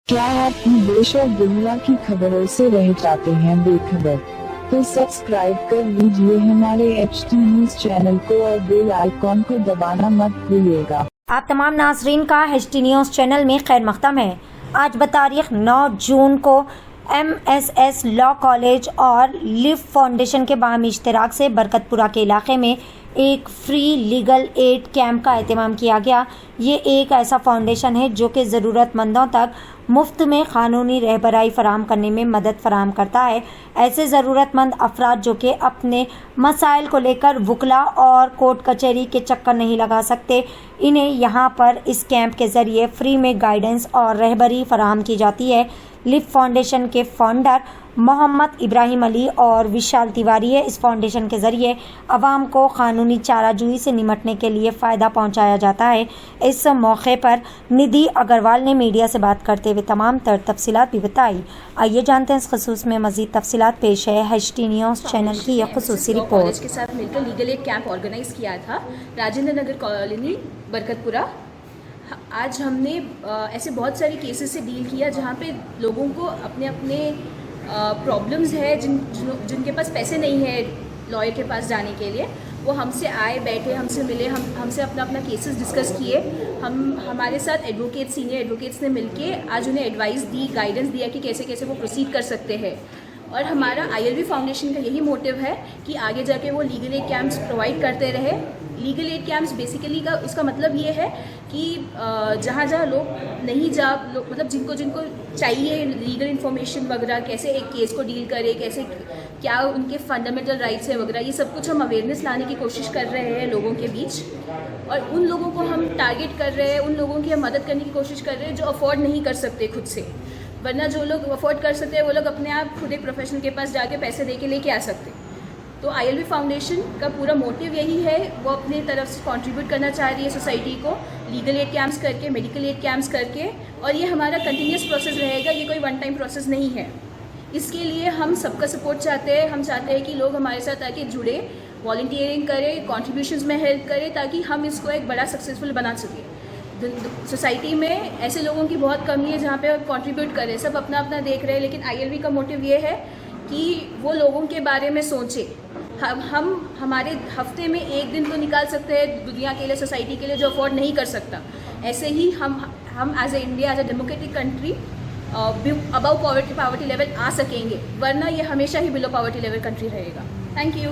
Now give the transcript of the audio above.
क्या आप देश और दुनिया की खबरों से रह जाते हैं बेखबर? तो सब्सक्राइब कर लीजिए हमारे HT न्यूज चैनल को और बेल आइकॉन को दबाना मत भूलिएगा। आप तमाम नाजरीन का HT न्यूज चैनल में खैर मक़दम है। आज बतारीख 9 जून को MSS लॉ कॉलेज और लिव फाउंडेशन के बाहमी इश्तराक से बरकतपुरा के इलाके में एक फ्री लीगल एड कैंप का एहतमाम किया गया। ये एक ऐसा फाउंडेशन है जो कि ज़रूरतमंदों तक मुफ्त में क़ानूनी रहबराई फराहम करने में मदद फराहम करता है। ऐसे ज़रूरतमंद अफराद जो कि अपने मसाइल को लेकर वकला और कोर्ट कचहरी के चक्कर नहीं लगा सकते, इन्हें यहाँ पर इस कैंप के ज़रिए फ्री में गाइडेंस और रहबरी फराहम की जाती है। लिव फाउंडेशन के फाउंडर मोहम्मद इब्राहिम अली और विशाल तिवारी है। इस फाउंडेशन के ज़रिए आवाम को क़ानूनी चाराजोई से निमटने के लिए फ़ायदा पहुंचाया जाता है। इस मौके पर निधि अग्रवाल ने मीडिया से बात करते हुए तमाम तर तफसीलात भी बताई। आइए जानते हैं इस खसूस में मज़ीद तफसीलात। पेश है HT न्यूज़ चैनल की यह खसूसी रिपोर्ट। कॉलेज के साथ मिलकर लीगल एड कैंप ऑर्गेनाइज किया था राजेंद्र नगर कॉलोनी बरकतपुरा। आज हमने ऐसे बहुत सारे केसेस से डील किया जहाँ पे लोगों को अपने अपने प्रॉब्लम्स है, जिनके पास पैसे नहीं है लॉयर के पास जाने के लिए, वो हमसे आए, बैठे, हमसे मिले, हमसे अपना केसेस डिस्कस किए। हमारे साथ सीनियर एडवोकेट्स ने मिलके आज उन्हें एडवाइस दी, गाइडेंस दिया कि कैसे कैसे वो प्रोसीड कर सकते हैं। और हमारा ILV फाउंडेशन का यही मोटिव है कि आगे जाके वो लीगल एड कैंप्स प्रोवाइड करते रहे। लीगल एड कैंप्स बेसिकली इसका मतलब ये है कि जहाँ जहाँ लोग नहीं मतलब जिनको चाहिए लीगल इन्फॉर्मेशन वगैरह, कैसे एक केस को डील करे, कैसे क्या उनके फंडामेंटल राइट्स है वगैरह, ये सब कुछ हम अवेयरनेस लाने की कोशिश कर रहे हैं लोगों के बीच। और उन लोगों को हम टारगेट कर रहे हैं, उन लोगों की हम मदद करने की कोशिश कर रहे हैं जो अफोर्ड नहीं कर सकते खुद से। वरना जो लोग अफोर्ड कर सकते हैं वो लोग अपने आप खुद एक प्रोफेशनल के पास जाके पैसे दे के लेके आ सकते। तो ILV फाउंडेशन का पूरा मोटिव यही है, वो अपने तरफ से कंट्रीब्यूट करना चाह रही है सोसाइटी को लीगल एड कैंप्स करके, मेडिकल एड कैंप्स करके। और ये हमारा कंटिन्यूस प्रोसेस रहेगा, ये कोई वन टाइम प्रोसेस नहीं है। इसके लिए हम सबका सपोर्ट चाहते हैं। हम चाहते हैं कि लोग हमारे साथ आके जुड़े, वॉलंटियरिंग करें, कॉन्ट्रीब्यूशंस में हेल्प करें, ताकि हम इसको एक बड़ा सक्सेसफुल बना सकें। सोसाइटी में ऐसे लोगों की बहुत कमी है जहाँ पे कंट्रीब्यूट करें, सब अपना अपना देख रहे हैं। लेकिन ILV का मोटिव ये है कि वो लोगों के बारे में सोचे। हम हमारे हफ्ते में एक दिन तो निकाल सकते हैं दुनिया के लिए, सोसाइटी के लिए जो अफोर्ड नहीं कर सकता। ऐसे ही हम as a India, as a democratic country above poverty level आ सकेंगे, वरना ये हमेशा ही बिलो पॉवर्टी लेवल कंट्री रहेगा। Thank you.